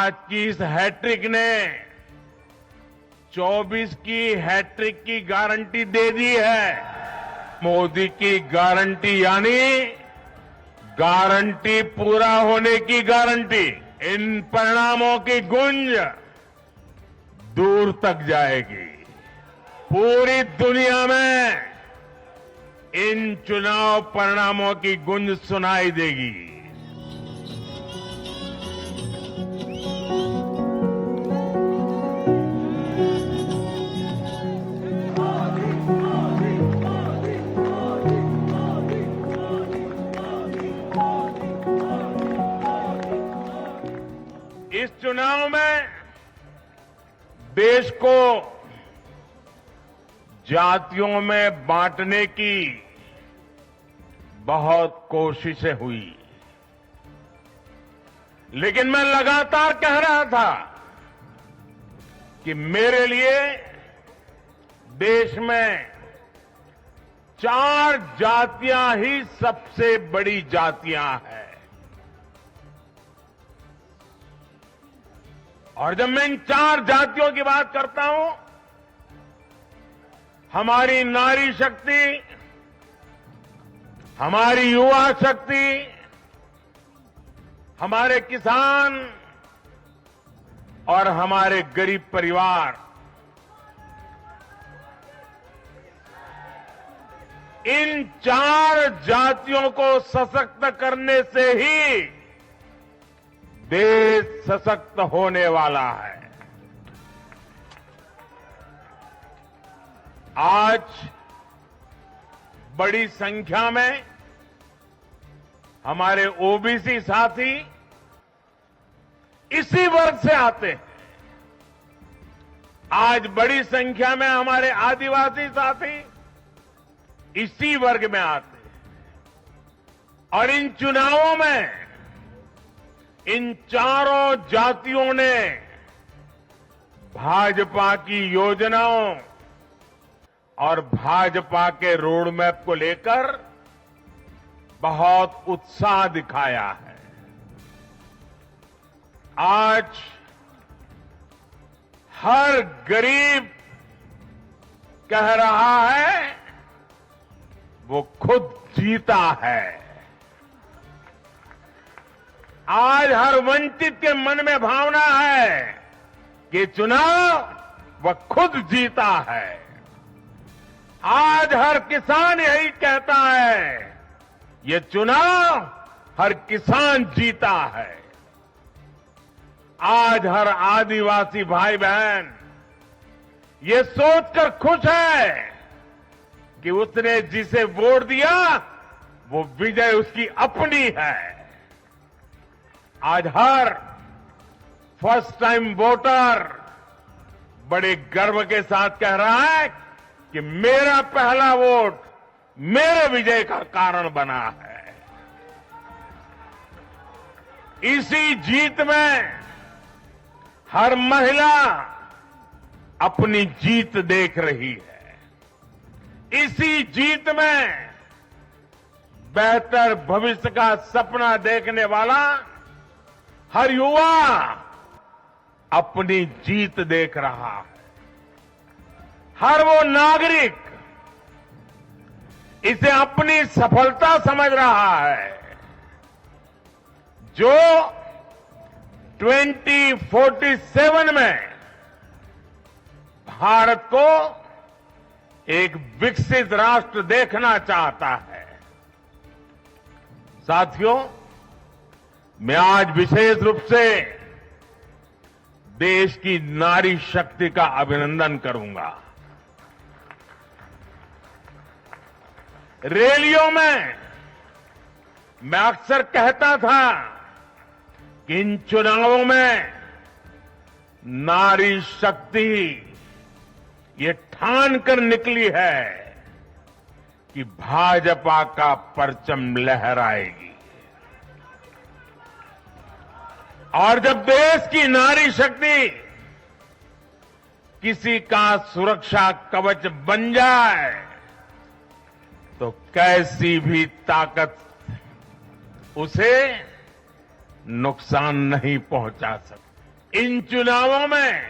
आज की इस हैट्रिक ने 24 की हैट्रिक की गारंटी दे दी है। मोदी की गारंटी यानी गारंटी पूरा होने की गारंटी। इन परिणामों की गूंज दूर तक जाएगी। पूरी दुनिया में इन चुनाव परिणामों की गूंज सुनाई देगी। इस चुनाव में देश को जातियों में बांटने की बहुत कोशिशें हुई, लेकिन मैं लगातार कह रहा था कि मेरे लिए देश में 4 जातियां ही सबसे बड़ी जातियां हैं। और जब मैं इन 4 जातियों की बात करता हूं, हमारी नारी शक्ति, हमारी युवा शक्ति, हमारे किसान और हमारे गरीब परिवार, इन 4 जातियों को सशक्त करने से ही देश सशक्त होने वाला है। आज बड़ी संख्या में हमारे ओबीसी साथी इसी वर्ग से आते हैं। आज बड़ी संख्या में हमारे आदिवासी साथी इसी वर्ग में आते हैं। और इन चुनावों में इन चारों जातियों ने भाजपा की योजनाओं और भाजपा के रोड मैप को लेकर बहुत उत्साह दिखाया है। आज हर गरीब कह रहा है वो खुद जीता है। आज हर वंचित के मन में भावना है कि चुनाव वह खुद जीता है। आज हर किसान यही कहता है, ये चुनाव हर किसान जीता है। आज हर आदिवासी भाई बहन ये सोचकर खुश है कि उसने जिसे वोट दिया वो विजय उसकी अपनी है। आज हर फर्स्ट टाइम वोटर बड़े गर्व के साथ कह रहा है कि मेरा पहला वोट मेरे विजय का कारण बना है। इसी जीत में हर महिला अपनी जीत देख रही है। इसी जीत में बेहतर भविष्य का सपना देखने वाला हर युवा अपनी जीत देख रहा है। हर वो नागरिक इसे अपनी सफलता समझ रहा है जो 2047 में भारत को एक विकसित राष्ट्र देखना चाहता है। साथियों, मैं आज विशेष रूप से देश की नारी शक्ति का अभिनंदन करूंगा। रैलियों में मैं अक्सर कहता था कि इन चुनावों में नारी शक्ति ये ठान कर निकली है कि भाजपा का परचम लहराएगी। और जब देश की नारी शक्ति किसी का सुरक्षा कवच बन जाए तो कैसी भी ताकत उसे नुकसान नहीं पहुंचा सकती। इन चुनावों में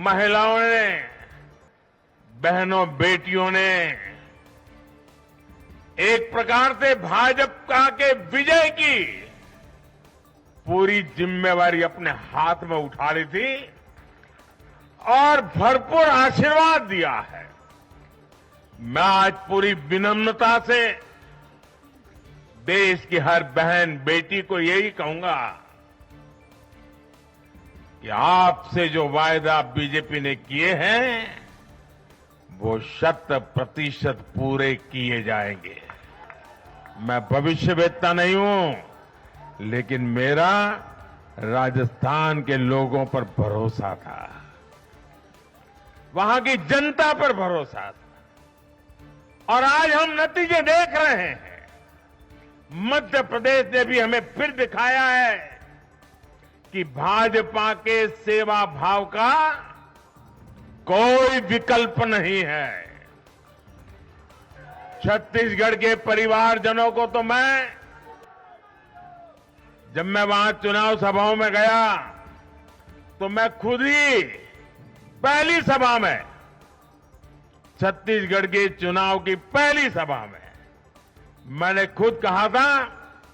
महिलाओं ने, बहनों बेटियों ने एक प्रकार से भाजपा के विजय की पूरी जिम्मेवारी अपने हाथ में उठा ली थी और भरपूर आशीर्वाद दिया है। मैं आज पूरी विनम्रता से देश की हर बहन बेटी को यही कहूंगा कि आपसे जो वायदा बीजेपी ने किए हैं वो 100% पूरे किए जाएंगे। मैं भविष्यवेत्ता नहीं हूं, लेकिन मेरा राजस्थान के लोगों पर भरोसा था, वहां की जनता पर भरोसा था और आज हम नतीजे देख रहे हैं। मध्य प्रदेश ने भी हमें फिर दिखाया है कि भाजपा के सेवा भाव का कोई विकल्प नहीं है। छत्तीसगढ़ के परिवारजनों को तो जब मैं वहां चुनाव सभाओं में गया तो मैं खुद ही पहली सभा में, छत्तीसगढ़ के चुनाव की पहली सभा में मैंने खुद कहा था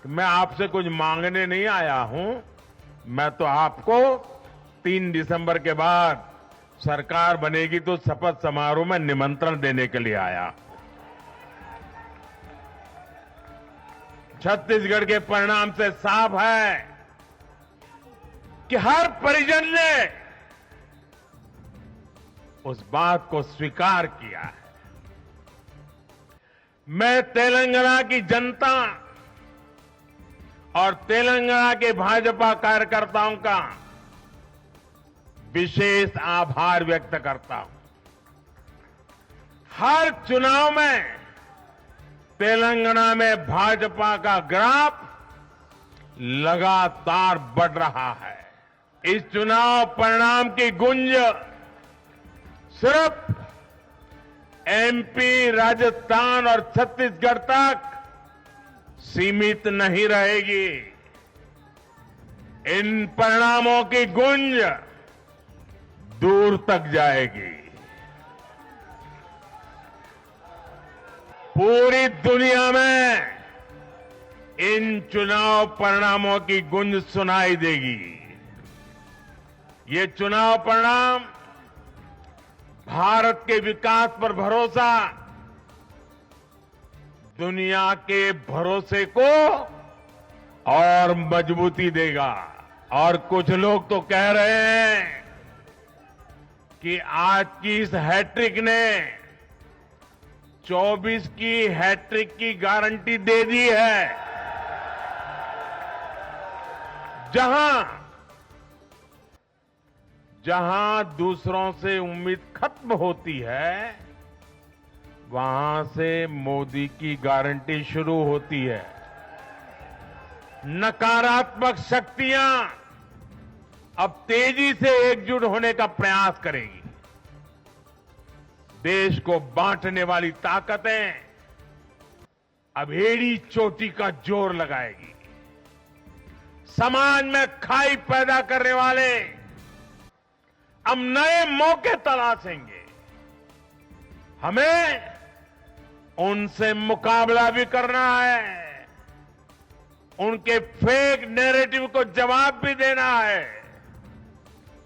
कि मैं आपसे कुछ मांगने नहीं आया हूं, मैं तो आपको 3 दिसंबर के बाद सरकार बनेगी तो शपथ समारोह में निमंत्रण देने के लिए आया। छत्तीसगढ़ के परिणाम से साफ है कि हर परिजन ने उस बात को स्वीकार किया है। मैं तेलंगाना की जनता और तेलंगाना के भाजपा कार्यकर्ताओं का विशेष आभार व्यक्त करता हूं। हर चुनाव में तेलंगाना में भाजपा का ग्राफ लगातार बढ़ रहा है। इस चुनाव परिणाम की गूंज सिर्फ एमपी, राजस्थान और छत्तीसगढ़ तक सीमित नहीं रहेगी। इन परिणामों की गूंज दूर तक जाएगी। पूरी दुनिया में इन चुनाव परिणामों की गूंज सुनाई देगी। ये चुनाव परिणाम भारत के विकास पर भरोसा, दुनिया के भरोसे को और मजबूती देगा। और कुछ लोग तो कह रहे हैं कि आज की इस हैट्रिक ने 24 की हैट्रिक की गारंटी दे दी है। जहां दूसरों से उम्मीद खत्म होती है, वहां से मोदी की गारंटी शुरू होती है। नकारात्मक शक्तियां अब तेजी से एकजुट होने का प्रयास करेगी। देश को बांटने वाली ताकतें अब एड़ी चोटी का जोर लगाएगी। समाज में खाई पैदा करने वाले अब नए मौके तलाशेंगे। हमें उनसे मुकाबला भी करना है, उनके फेक नैरेटिव को जवाब भी देना है,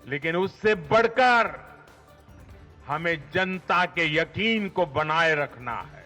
लेकिन उससे बढ़कर हमें जनता के यकीन को बनाए रखना है।